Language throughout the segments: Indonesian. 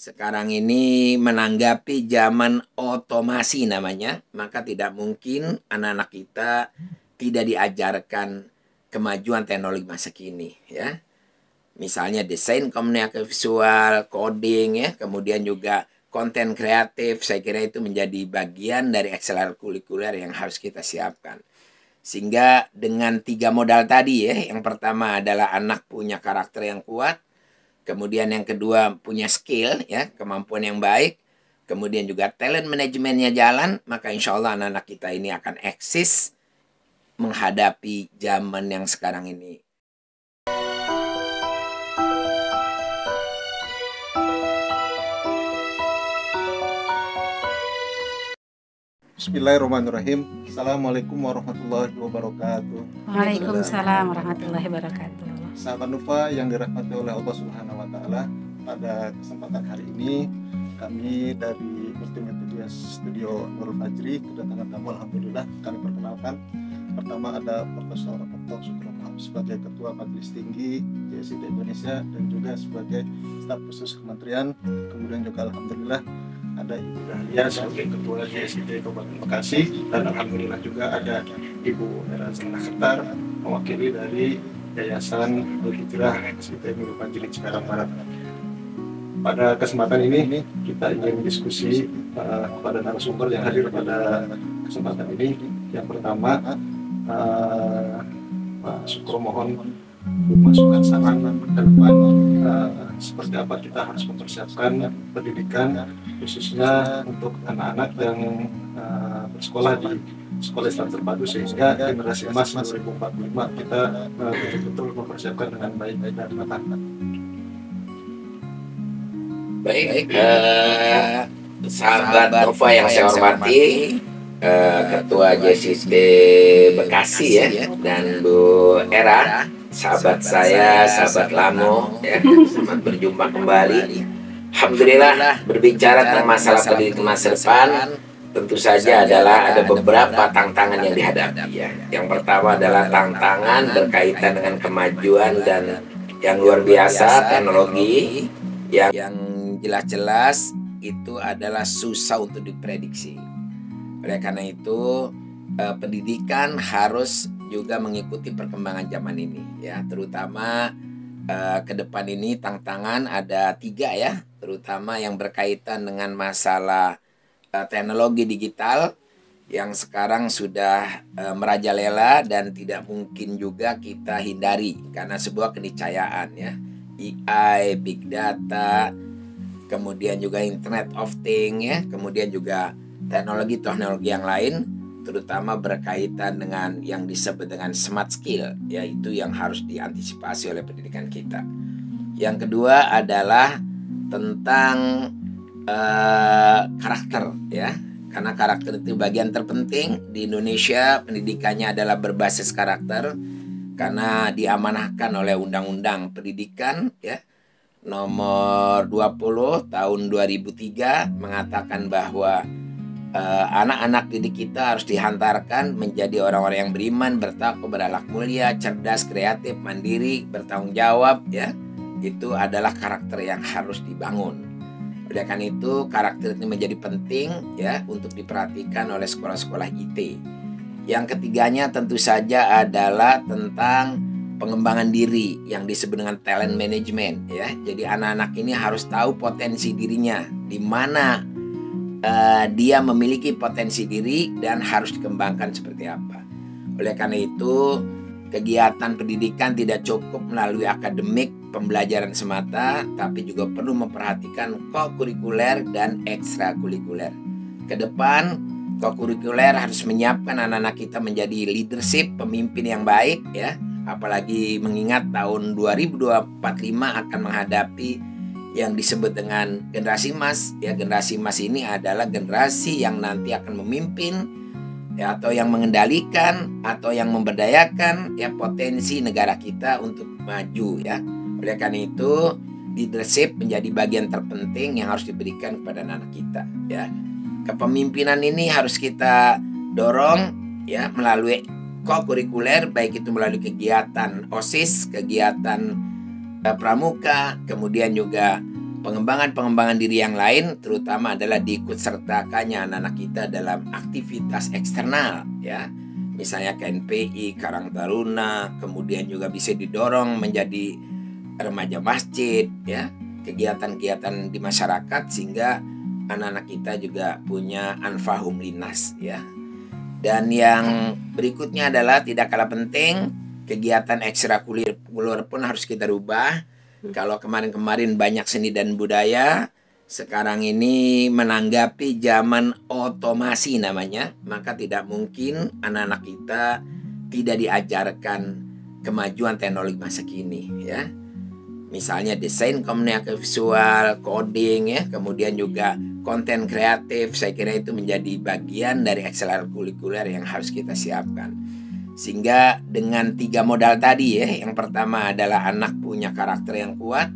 Sekarang ini menanggapi zaman otomasi namanya, maka tidak mungkin anak-anak kita tidak diajarkan kemajuan teknologi masa kini ya. Misalnya desain komunikasi visual, coding ya, kemudian juga konten kreatif. Saya kira itu menjadi bagian dari ekstrakurikuler yang harus kita siapkan. Sehingga dengan 3 modal tadi ya, yang pertama adalah anak punya karakter yang kuat, kemudian yang kedua punya skill ya, kemampuan yang baik, kemudian juga talent manajemennya jalan, maka insya Allah anak-anak kita ini akan eksis menghadapi zaman yang sekarang ini. Bismillahirrahmanirrahim. Assalamualaikum warahmatullahi wabarakatuh. Waalaikumsalam warahmatullahi wabarakatuh. Sahabat Nufa yang dirahmati oleh Allah Subhanahu wa taala, pada kesempatan hari ini kami dari Multimedia Studio Nurul Fajri kedatangan tamu. Alhamdulillah kami perkenalkan. Pertama ada Profesor Dr. Sutrono sebagai Ketua Majelis Tinggi JSID Indonesia dan juga sebagai staf khusus Kementerian. Kemudian juga alhamdulillah ada Ibu Dahlia sebagai Ketua JSID Kabupaten Bekasi, dan alhamdulillah juga ada Ibu Era Zana Khatar mewakili dari Yayasan Al-Hijrah SIT Nurul Fajri Cikarang Barat. Pada kesempatan ini kita ingin diskusi kepada narasumber yang hadir pada kesempatan ini. Yang pertama, Pak Sukro mohon masukan saran ke depan seperti apa kita harus mempersiapkan pendidikan khususnya untuk anak-anak yang bersekolah di sekolah Islam terpadu, sehingga generasi emas 2045 kita betul-betul mempersiapkan dengan baik dan matang. Baik, sahabat Nova yang saya hormati, Ketua JSID Bekasi ya, dan Bu Era, sahabat saya, sahabat Lamo ya, selamat berjumpa kembali. Alhamdulillah, berbicara tentang masalah pendidikan masa depan tentu saja adalah ada beberapa tantangan yang dihadapi ya. Yang pertama adalah tantangan berkaitan dengan kemajuan dan yang luar biasa teknologi yang jelas-jelas itu adalah susah untuk diprediksi. Oleh karena itu pendidikan harus juga mengikuti perkembangan zaman ini ya, terutama ke depan ini tantangan ada 3 ya, terutama yang berkaitan dengan masalah teknologi digital yang sekarang sudah merajalela dan tidak mungkin juga kita hindari karena sebuah keniscayaan ya. AI, big data, kemudian juga Internet of Things ya, kemudian juga teknologi-teknologi yang lain, terutama berkaitan dengan yang disebut dengan smart skill, yaitu yang harus diantisipasi oleh pendidikan kita. Yang kedua adalah tentang karakter ya, karena karakter itu bagian terpenting di Indonesia. Pendidikannya adalah berbasis karakter karena diamanahkan oleh Undang-Undang Pendidikan ya, nomor 20 tahun 2003 mengatakan bahwa anak-anak didik kita harus dihantarkan menjadi orang-orang yang beriman, bertakwa, berakhlak mulia, cerdas, kreatif, mandiri, bertanggung jawab ya. Itu adalah karakter yang harus dibangun. Oleh karena itu karakter ini menjadi penting ya untuk diperhatikan oleh sekolah-sekolah IT. Yang ketiganya tentu saja adalah tentang pengembangan diri yang disebut dengan talent management ya. Jadi anak-anak ini harus tahu potensi dirinya, di mana dia memiliki potensi diri dan harus dikembangkan seperti apa. Oleh karena itu kegiatan pendidikan tidak cukup melalui akademik pembelajaran semata, tapi juga perlu memperhatikan kokurikuler dan ekstrakurikuler. Ke depan kokurikuler harus menyiapkan anak-anak kita menjadi leadership, pemimpin yang baik ya. Apalagi mengingat tahun 2045 akan menghadapi yang disebut dengan generasi emas ya. Generasi emas ini adalah generasi yang nanti akan memimpin ya, atau yang mengendalikan atau yang memberdayakan ya potensi negara kita untuk maju ya. Oleh karena itu leadership menjadi bagian terpenting yang harus diberikan kepada anak kita ya. Kepemimpinan ini harus kita dorong ya melalui kokurikuler, baik itu melalui kegiatan OSIS, kegiatan pramuka, kemudian juga pengembangan diri yang lain, terutama adalah diikutsertakannya anak-anak kita dalam aktivitas eksternal, ya. Misalnya KNPI, Karang Taruna, kemudian juga bisa didorong menjadi remaja masjid, ya, kegiatan-kegiatan di masyarakat sehingga anak-anak kita juga punya anfahum linnas, ya. Dan yang berikutnya adalah tidak kalah penting, kegiatan ekstrakurikuler pun harus kita rubah. Kalau kemarin-kemarin banyak seni dan budaya, sekarang ini menanggapi zaman otomasi namanya, maka tidak mungkin anak-anak kita tidak diajarkan kemajuan teknologi masa kini, ya. Misalnya desain komunikasi visual, coding, ya, kemudian juga konten kreatif. Saya kira itu menjadi bagian dari ekstrakurikuler yang harus kita siapkan. Sehingga dengan 3 modal tadi, ya, yang pertama adalah anak punya karakter yang kuat,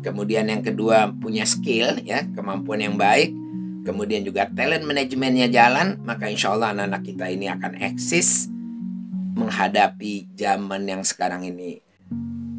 kemudian yang kedua punya skill, ya, kemampuan yang baik, kemudian juga talent manajemennya jalan, maka insya Allah anak-anak kita ini akan eksis menghadapi zaman yang sekarang ini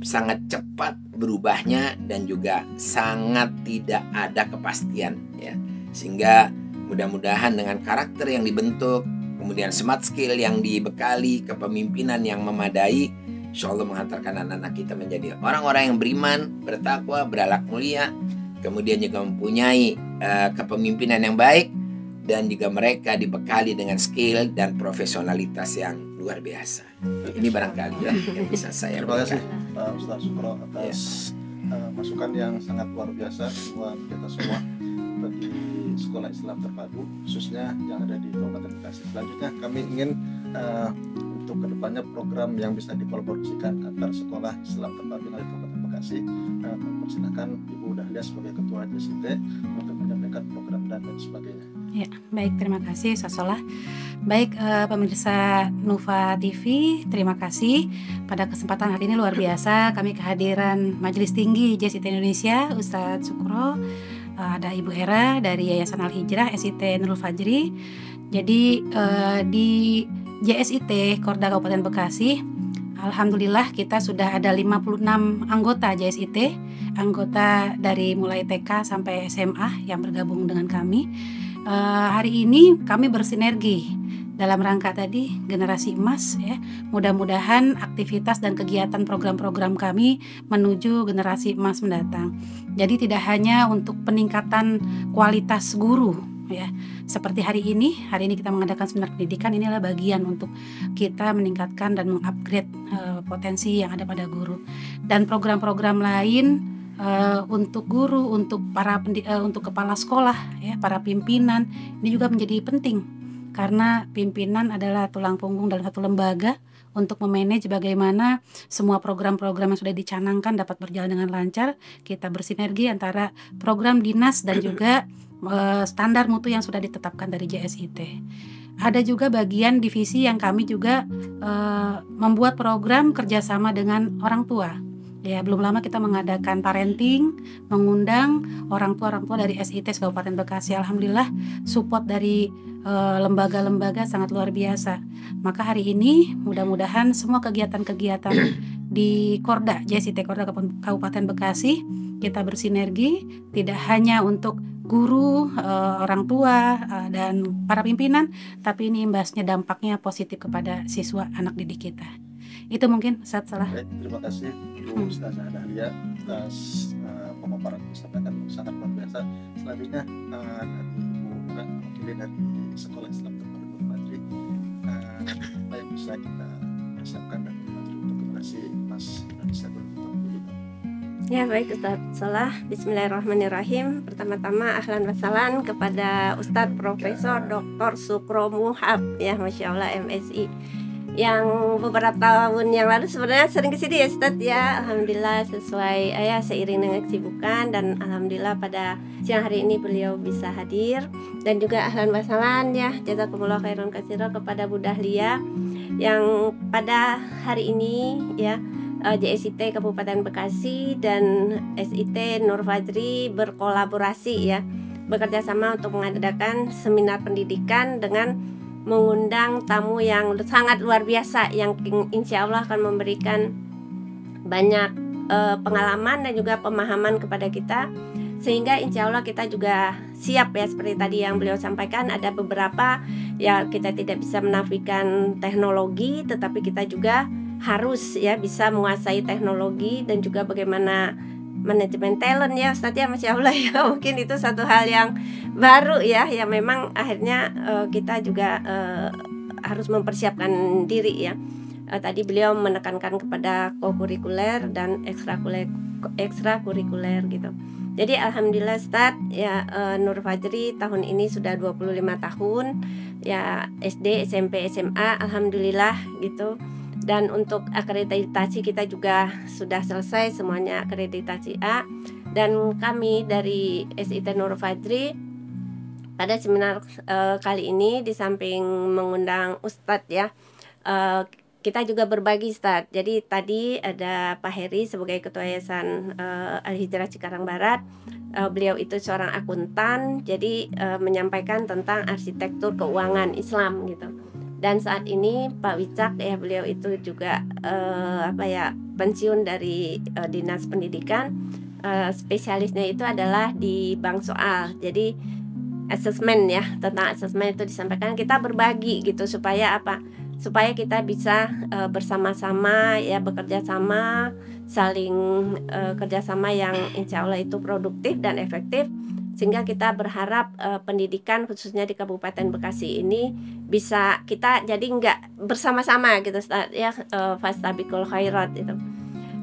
sangat cepat berubahnya dan juga sangat tidak ada kepastian, ya. Sehingga mudah-mudahan dengan karakter yang dibentuk, kemudian smart skill yang dibekali, kepemimpinan yang memadai, insya Allah menghantarkan anak-anak kita menjadi orang-orang yang beriman, bertakwa, berakhlak mulia, kemudian juga mempunyai kepemimpinan yang baik, dan juga mereka dibekali dengan skill dan profesionalitas yang luar biasa. Ini barangkali, ya, yang bisa saya Terima kasih berikan. Pak Ustaz Sukro atas masukan yang sangat luar biasa buat kita semua bagi Sekolah Islam Terpadu, khususnya yang ada di Kabupaten Bekasi. Selanjutnya kami ingin untuk kedepannya program yang bisa dikolaborasikan antar Sekolah Islam Terpadu yang ada di Kabupaten Bekasi. Persilakan Ibu Dahlia sebagai Ketua JSIT untuk menyampaikan program dan lain sebagainya. Ya, baik, terima kasih Sasolah. Baik, pemirsa Nufa TV, terima kasih. Pada kesempatan hari ini luar biasa, kami kehadiran Majelis Tinggi JSIT Indonesia, Ustadz Sukro, ada Ibu Era dari Yayasan Al-Hijrah SIT Nurul Fajri. Jadi di JSIT Korda Kabupaten Bekasi, alhamdulillah kita sudah ada 56 anggota JSIT, anggota dari mulai TK sampai SMA yang bergabung dengan kami. Hari ini kami bersinergi dalam rangka tadi generasi emas, ya. Mudah-mudahan aktivitas dan kegiatan program-program kami menuju generasi emas mendatang. Jadi tidak hanya untuk peningkatan kualitas guru, ya. Seperti hari ini kita mengadakan seminar pendidikan, ini adalah bagian untuk kita meningkatkan dan mengupgrade potensi yang ada pada guru. Dan program-program lain untuk guru, untuk untuk kepala sekolah, ya, para pimpinan, ini juga menjadi penting karena pimpinan adalah tulang punggung dalam satu lembaga untuk memanage bagaimana semua program-program yang sudah dicanangkan dapat berjalan dengan lancar. Kita bersinergi antara program dinas dan juga standar mutu yang sudah ditetapkan dari JSIT. Ada juga bagian divisi yang kami juga membuat program kerjasama dengan orang tua. Ya, belum lama kita mengadakan parenting, mengundang orang tua dari SIT Kabupaten Bekasi. Alhamdulillah support dari lembaga-lembaga sangat luar biasa. Maka hari ini mudah-mudahan semua kegiatan-kegiatan di Korda, JSIT Korda Kabupaten Bekasi, kita bersinergi tidak hanya untuk guru, orang tua, dan para pimpinan, tapi ini imbasnya dampaknya positif kepada siswa anak didik kita. Itu mungkin Ustaz Salah. Baik, terima kasih Ibu Ustazah Dahlia atas pemaparan yang disampaikan sangat luar biasa. Selanjutnya dari Ibu Ura, mewakili dari Sekolah Islam Terpadu Nurul Fajri, apa yang bisa kita persiapkan dan untuk generasi emas Indonesia 2045? Ya, baik Ustaz Salah. Bismillahirrahmanirrahim. Pertama-tama ahlan wassalam kepada Ustadz Profesor Dr. Sukro Muhab, ya, Masya Allah, MSI, yang beberapa tahun yang lalu sebenarnya sering kesini ya Ustadz, ya. Alhamdulillah sesuai seiring dengan kesibukan, dan alhamdulillah pada siang hari ini beliau bisa hadir. Dan juga ahlan wassalam, ya, jazakumullah khairan katsira kepada Bu Dahlia yang pada hari ini, ya, JSIT Kabupaten Bekasi dan SIT Nurul Fajri berkolaborasi, ya, bekerja sama untuk mengadakan seminar pendidikan dengan mengundang tamu yang sangat luar biasa yang insya Allah akan memberikan banyak pengalaman dan juga pemahaman kepada kita, sehingga insya Allah kita juga siap ya, seperti tadi yang beliau sampaikan, ada beberapa ya kita tidak bisa menafikan teknologi, tetapi kita juga harus ya bisa menguasai teknologi dan juga bagaimana manajemen talent ya Ustadz ya, Masya Allah ya. Mungkin itu satu hal yang baru ya, yang memang akhirnya kita juga harus mempersiapkan diri ya. Tadi beliau menekankan kepada kokurikuler dan ekstrakurikuler gitu. Jadi alhamdulillah Ustadz ya, Nur Fajri tahun ini sudah 25 tahun ya, SD, SMP, SMA alhamdulillah gitu. Dan untuk akreditasi kita juga sudah selesai semuanya, akreditasi A. Dan kami dari SIT Nur Fajri pada seminar kali ini di samping mengundang Ustadz ya, kita juga berbagi Ustadz. Jadi tadi ada Pak Heri sebagai Ketua Yayasan Al-Hijrah Cikarang Barat. Beliau itu seorang akuntan, jadi menyampaikan tentang arsitektur keuangan Islam gitu. Dan saat ini Pak Wicak ya, beliau itu juga pensiun dari Dinas Pendidikan. Spesialisnya itu adalah di bank soal. Jadi asesmen ya, tentang asesmen itu disampaikan, kita berbagi gitu supaya apa? Supaya kita bisa bersama-sama ya, bekerja sama, saling kerjasama yang insya Allah itu produktif dan efektif, sehingga kita berharap pendidikan khususnya di Kabupaten Bekasi ini bisa kita jadi nggak bersama-sama gitu ya, fastabiqul khairat itu.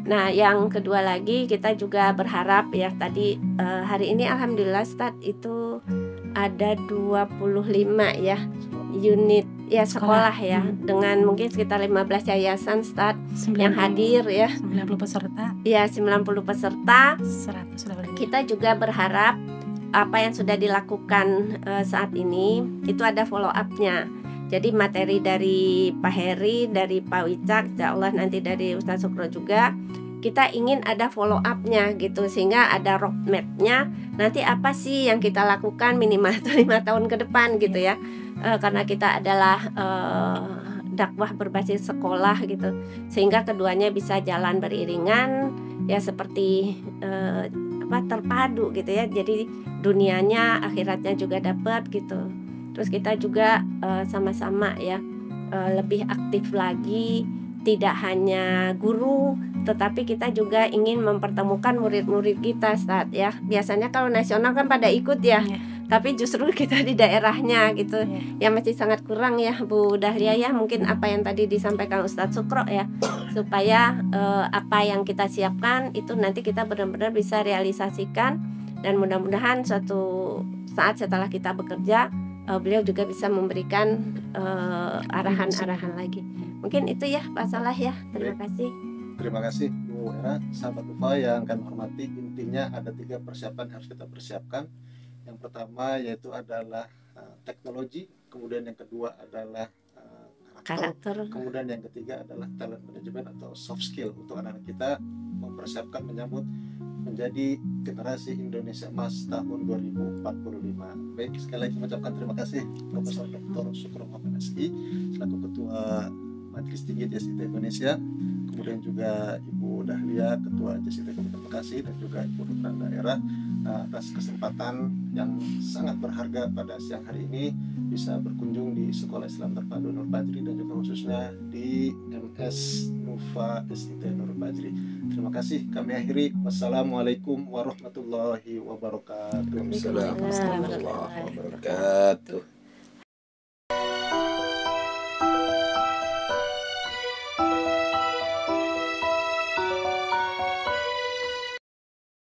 Nah yang kedua lagi kita juga berharap ya, tadi hari ini alhamdulillah Ustaz itu ada 25 ya unit ya sekolah ya, dengan mungkin sekitar 15 yayasan Ustaz yang hadir ya, 90 peserta. Ya 90 peserta. 100 sudah lebih. Kita juga berharap apa yang sudah dilakukan saat ini itu ada follow up-nya. Jadi materi dari Pak Heri, dari Pak Wicak, insya Allah nanti dari Ustaz Sukro juga, kita ingin ada follow up-nya gitu, sehingga ada roadmap-nya nanti apa sih yang kita lakukan minimal 5 tahun ke depan gitu ya. Karena kita adalah dakwah berbasis sekolah gitu, sehingga keduanya bisa jalan beriringan ya, seperti terpadu gitu ya. Jadi dunianya akhiratnya juga dapat gitu. Terus kita juga sama-sama ya lebih aktif lagi, tidak hanya guru tetapi kita juga ingin mempertemukan murid-murid kita saat ya. Biasanya kalau nasional kan pada ikut ya. Tapi justru kita di daerahnya gitu ya masih sangat kurang ya Bu Dahlia ya. Mungkin apa yang tadi disampaikan Ustadz Sukro ya, supaya apa yang kita siapkan itu nanti kita benar-benar bisa realisasikan, dan mudah-mudahan suatu saat setelah kita bekerja beliau juga bisa memberikan arahan-arahan lagi. Mungkin itu ya Pak Salah ya. Terima kasih. Terima kasih Bu Era, sahabat UFA yang kami hormati. Intinya ada 3 persiapan yang harus kita persiapkan. Yang pertama yaitu adalah teknologi, kemudian yang kedua adalah karakter, kemudian yang ketiga adalah talent management atau soft skill untuk anak-anak kita mempersiapkan menyambut menjadi generasi Indonesia Emas tahun 2045. Baik, sekali lagi mengucapkan terima kasih Profesor Dr. Sukro MSI selaku Ketua Majelis Tinggi JSIT Indonesia, kemudian juga Ibu Dahlia Ketua JSIT Kabupaten Bekasi, dan juga Ibu Dutra Daerah atas kesempatan yang sangat berharga pada siang hari ini bisa berkunjung di Sekolah Islam Terpadu Nur Fajri dan juga khususnya di MS Nufa SIT Nur Fajri. Terima kasih, kami akhiri. Wassalamualaikum warahmatullahi wabarakatuh. Waalaikumsalam warahmatullahi wabarakatuh.